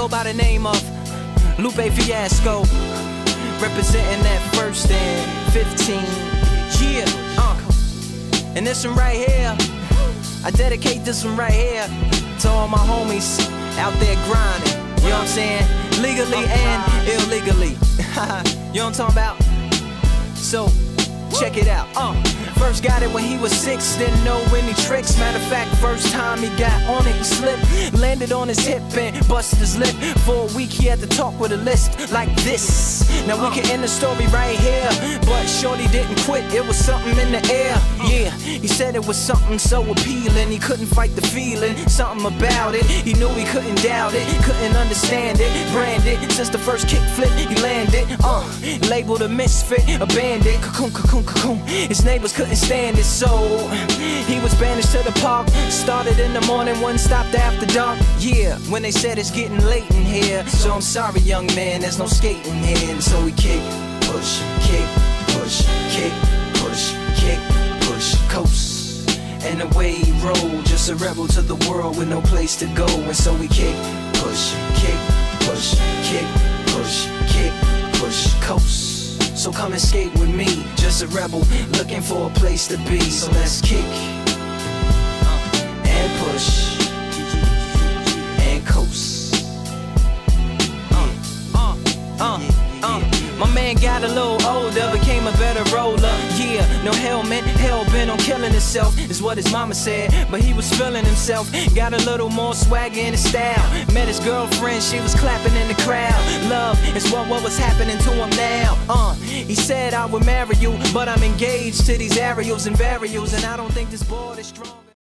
go by the name of Lupe Fiasco, representing that first and 15. Yeah, and this one right here, I dedicate this one right here to all my homies out there grinding. You know what I'm saying? Legally and illegally. You know what I'm talking about? So, check it out. First got it when he was 6, didn't know any tricks. Matter of fact, first time he got on it, he slipped, landed on his hip and busted his lip. For a week he had to talk with a lisp like this. Now we can end the story right here, but shorty didn't quit, it was something in the air. Yeah, he said it was something so appealing, he couldn't fight the feeling, something about it. He knew he couldn't doubt it, couldn't understand it. Branded, since the first kick flip he landed. Labeled a misfit, a bandit. Cocoon, cocoon, cocoon. His neighbors couldn't stand it, so he was banished to the park. Started in the morning, one stopped after dark. Yeah, when they said it's getting late in here, so I'm sorry young man, there's no skating here. And so we kick, push, kick, push, kick, push, kick, push, coast. And away he rolled, just a rebel to the world with no place to go. And so we kick, push, kick, push, kick, push, kick, push, coast. So come and skate with me, just a rebel looking for a place to be. So let's kick and push and coast. My man got a little older, became a better roller. Yeah, no helmet, hell-bent on killing himself is what his mama said, but he was feeling himself. Got a little more swagger in his style. Met his girlfriend, she was clapping in the crowd. Love is what was happening to him now. He said I would marry you, but I'm engaged to these aerials and varials, and I don't think this board is strong.